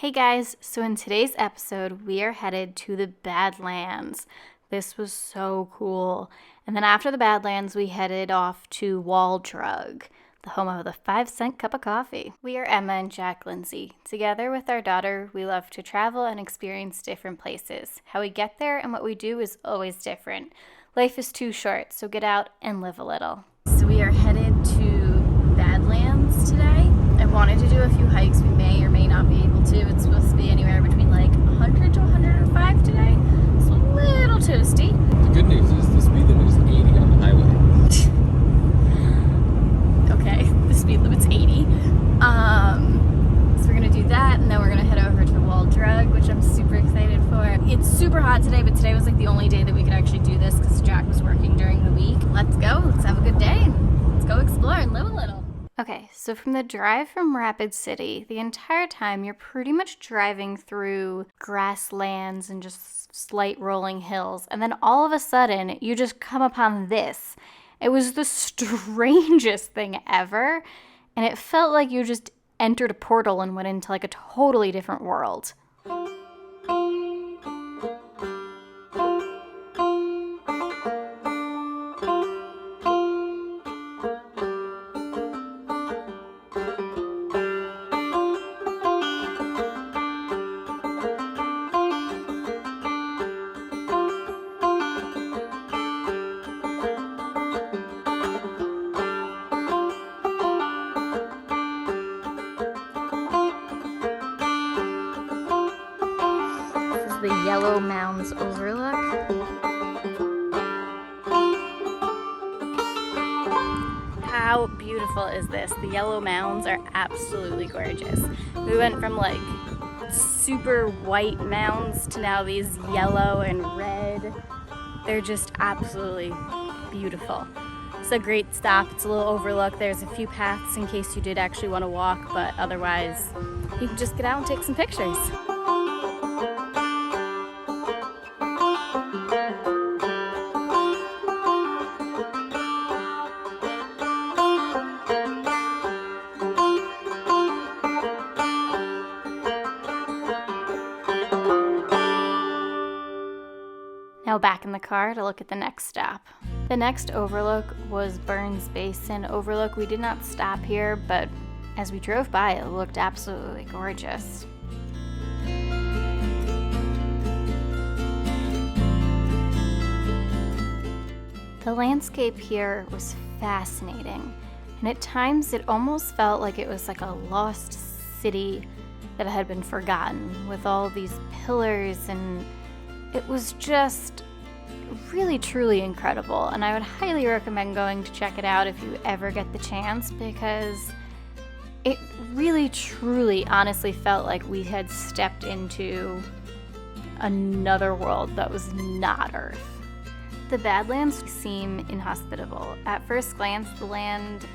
Hey guys, so in today's episode, we are headed to the Badlands. This was so cool. And then after the Badlands, we headed off to Wall Drug, the home of the 5-cent cup of coffee. We are Emma and Jack Lindsay. Together with our daughter, we love to travel and experience different places. How we get there and what we do is always different. Life is too short, so get out and live a little. So we are headed to Badlands today. I wanted to do a few hikes. We may or may not be able to. It's supposed to be anywhere between like 100 to 105 today. It's a little toasty. The good news is the speed limit is 80 on the highway. Okay, the speed limit's 80. So we're gonna do that, and then we're gonna head over to Wall Drug, which I'm super excited for. It's super hot today, but today was like the only day that we could actually do this because Jack was working during the week. Let's go. Let's have a good day. Let's go explore and live a little. Okay, so from the drive from Rapid City, the entire time you're pretty much driving through grasslands and just slight rolling hills, and then all of a sudden you just come upon this. It was the strangest thing ever, and it felt like you just entered a portal and went into like a totally different world. The yellow Mounds Overlook. How beautiful is this? The yellow mounds are absolutely gorgeous. We went from like super white mounds to now these yellow and red. They're just absolutely beautiful. It's a great stop. It's a little overlook. There's a few paths in case you did actually want to walk, but otherwise you can just get out and take some pictures. Now back in the car to look at the next stop. The next overlook was Basin Overlook. We did not stop here, but as we drove by, it looked absolutely gorgeous. The landscape here was fascinating, and at times it almost felt like it was like a lost city that had been forgotten, with all these pillars, and it was just really truly incredible, and I would highly recommend going to check it out if you ever get the chance, because it really truly honestly felt like we had stepped into another world that was not Earth. The Badlands seem inhospitable. At first glance, the land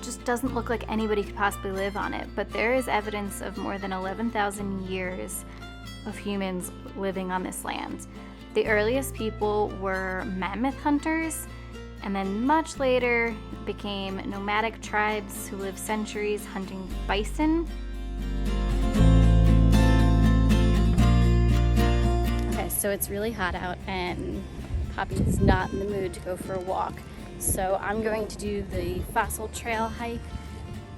just doesn't look like anybody could possibly live on it, but there is evidence of more than 11,000 years of humans living on this land. The earliest people were mammoth hunters, and then much later became nomadic tribes who lived centuries hunting bison. Okay, so it's really hot out and Poppy's not in the mood to go for a walk. So I'm going to do the Fossil Trail hike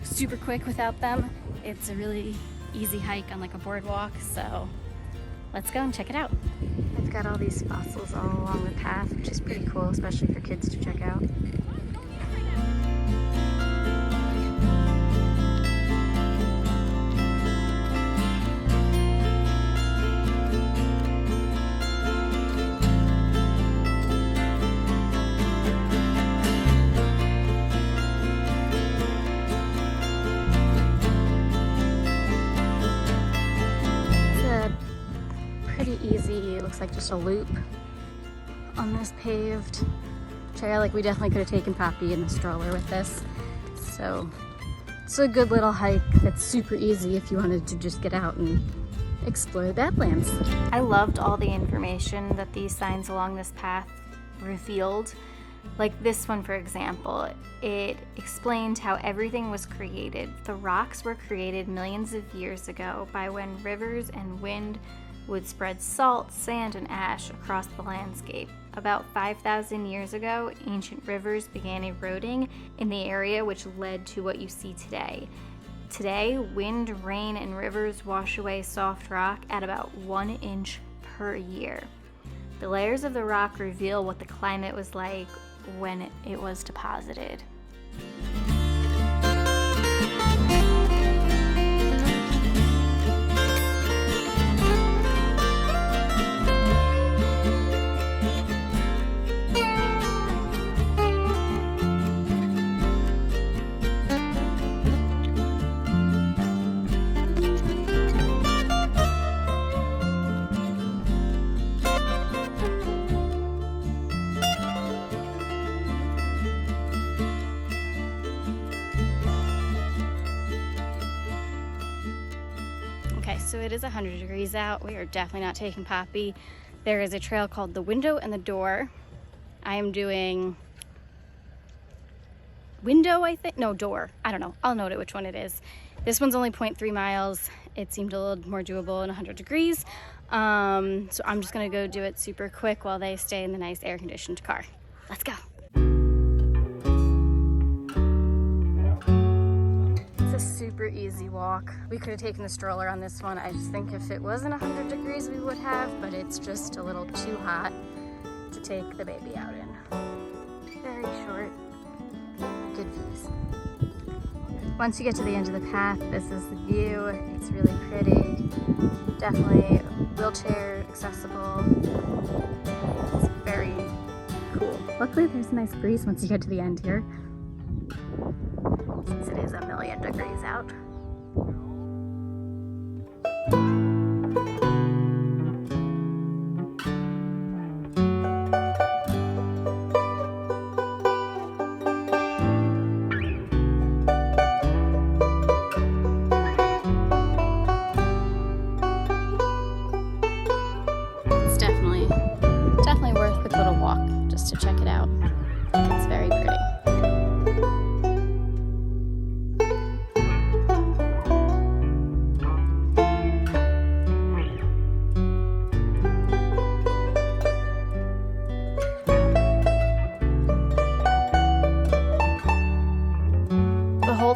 super quick without them. It's a really easy hike on like a boardwalk, so let's go and check it out. I've got all these fossils all along the path, which is pretty cool, especially for kids to check out. Easy, it looks like just a loop on this paved trail. Like we definitely could have taken Poppy in the stroller with this. So it's a good little hike that's super easy if you wanted to just get out and explore the Badlands. I loved all the information that these signs along this path revealed. Like this one, for example, it explained how everything was created. The rocks were created millions of years ago by when rivers and wind would spread salt, sand, and ash across the landscape. About 5,000 years ago, ancient rivers began eroding in the area, which led to what you see today. Today, wind, rain, and rivers wash away soft rock at about 1 inch per year. The layers of the rock reveal what the climate was like when it was deposited. So it is 100 degrees out. We are definitely not taking Poppy. There is a trail called the Window and the Door. I am doing window, I think. No, door. I don't know. I'll note which one it is. This one's only 0.3 miles. It seemed a little more doable in 100 degrees. So I'm just gonna go do it super quick while they stay in the nice air-conditioned car. Let's go. A super easy walk. We could have taken the stroller on this one. I just think if it wasn't 100 degrees we would have, but it's just a little too hot to take the baby out in. Very short, good views. Once you get to the end of the path, this is the view. It's really pretty, definitely wheelchair accessible. It's very cool. Luckily there's a nice breeze once you get to the end here, since it is 1,000,000 degrees out. It's definitely worth a little walk just to check it out. It's very pretty.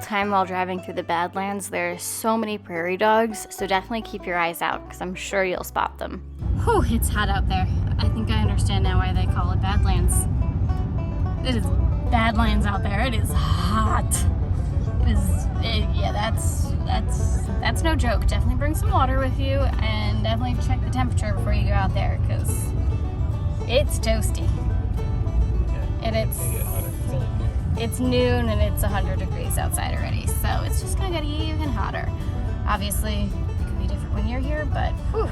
Time while driving through the Badlands, there are so many prairie dogs, so definitely keep your eyes out because I'm sure you'll spot them. Whew, it's hot out there. I think I understand now why they call it Badlands. It is Badlands out there. It is hot. Yeah, that's no joke. Definitely bring some water with you and definitely check the temperature before you go out there because it's toasty. And it's noon and it's 100 degrees outside already, so it's just gonna get even hotter. Obviously, it could be different when you're here, but whew,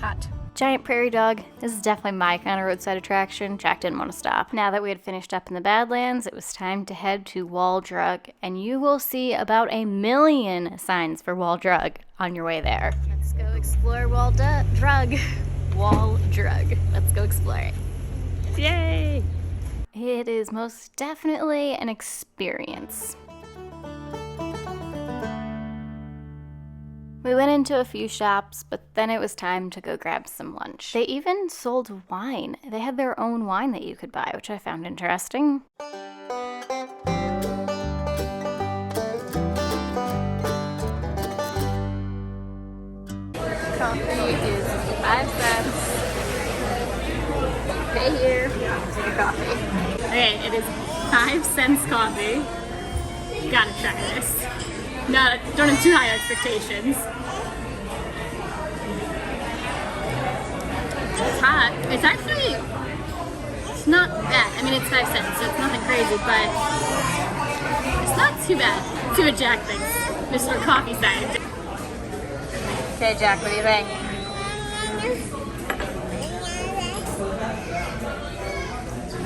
hot. Giant prairie dog. This is definitely my kind of roadside attraction. Jack didn't want to stop. Now that we had finished up in the Badlands, it was time to head to Wall Drug, and you will see about 1,000,000 signs for Wall Drug on your way there. Let's go explore Wall Drug. Wall Drug. Let's go explore it. Yay! It is most definitely an experience. We went into a few shops, but then it was time to go grab some lunch. They even sold wine. They had their own wine that you could buy, which I found interesting. Coffee is 5 cents. Pay here, take your coffee. Okay, it is 5 cents coffee. Gotta try this. No, don't have too high expectations. It's hot. It's not bad. I mean, it's 5 cents, so it's nothing crazy, but it's not too bad. See what Jack thinks. Mr. Coffee Scientist. Okay, Jack, what do you think?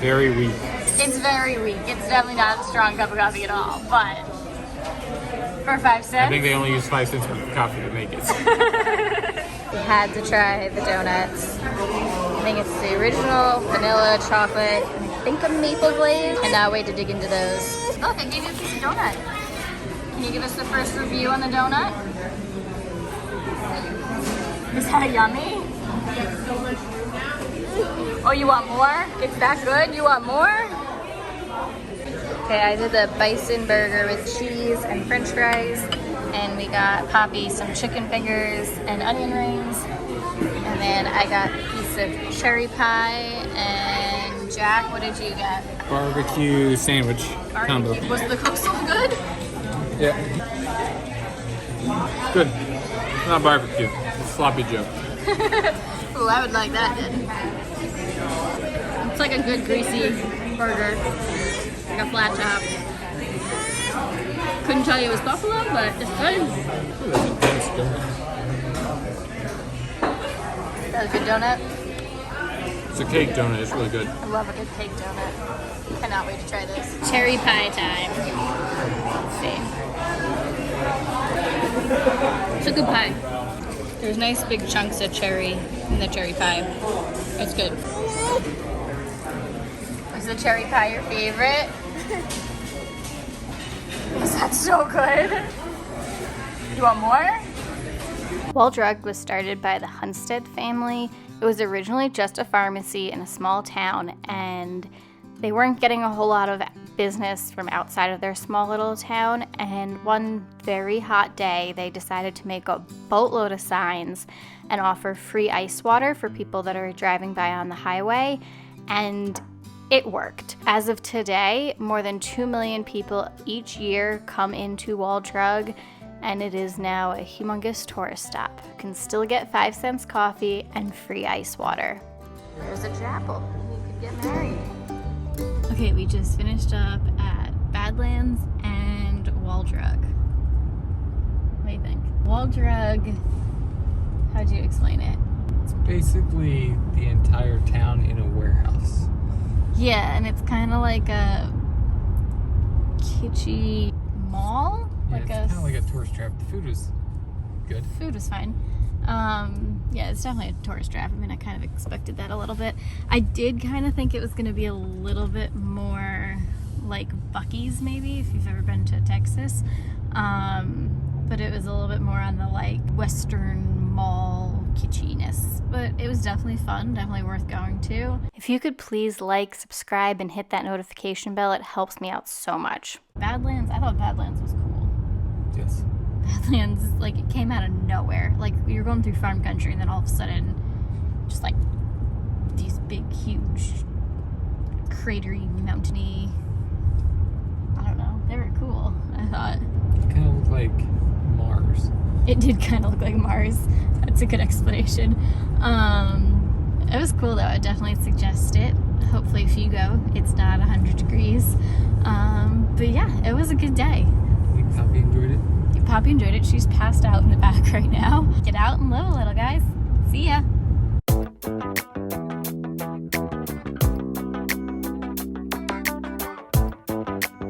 Very weak. It's very weak. It's definitely not a strong cup of coffee at all, but for 5 cents. I think they only use 5 cents worth of coffee to make it. We had to try the donuts. I think it's the original vanilla chocolate and think a maple glaze. Cannot wait to dig into those. Look, I gave you a piece of donut. Can you give us the first review on the donut? Is that yummy? Oh, you want more? It's that good? You want more? Okay, I did the bison burger with cheese and french fries. And we got Poppy some chicken fingers and onion rings. And then I got a piece of cherry pie. And Jack, what did you get? Barbecue sandwich combo. Was the coastal good? Yeah. It's good. It's not barbecue. It's sloppy Joe. Ooh, I would like that then. It's like a good greasy burger. Like a flat top. Couldn't tell you it was buffalo, but it's good. Ooh, that's a dense donut. That was a good donut. It's a cake donut. It's really good. I love a good cake donut. Cannot wait to try this. Cherry pie time. Let's see. It's a good pie. There's nice big chunks of cherry in the cherry pie. It's good. Is the cherry pie your favorite? Is that so good? You want more? Wall Drug was started by the Hunstead family. It was originally just a pharmacy in a small town, and they weren't getting a whole lot of business from outside of their small little town. And one very hot day, they decided to make a boatload of signs and offer free ice water for people that are driving by on the highway. And it worked. As of today, more than 2 million people each year come into Wall Drug, and it is now a humongous tourist stop. You can still get 5 cents coffee and free ice water. There's a chapel. You could get married. Okay, we just finished up at Badlands and Wall Drug. What do you think? Wall Drug, how'd you explain it? It's basically the entire town in a warehouse. Yeah, and it's kind of like a kitschy mall. Yeah, like it's kind of like a tourist trap. The food was good. Food was fine. Yeah, it's definitely a tourist trap. I mean, I kind of expected that a little bit. I did kind of think it was going to be a little bit more like Buc-ee's, maybe, if you've ever been to Texas. But it was a little bit more on the like Western mall kitschiness. But it was definitely fun, definitely worth going to. If you could please like, subscribe, and hit that notification bell, it helps me out so much. Badlands, I thought Badlands was cool. Yes. Badlands, like, it came out of nowhere. Like, you're going through farm country, and then all of a sudden, just like these big, huge, cratery, mountainy, I don't know, they were cool, I thought. It kind of looked like Mars. It did kind of look like Mars. That's a good explanation. It was cool, though. I definitely suggest it. Hopefully, if you go, it's not 100 degrees. But yeah, it was a good day. I think Poppy enjoyed it. Poppy enjoyed it. She's passed out in the back right now. Get out and live a little, guys. See ya.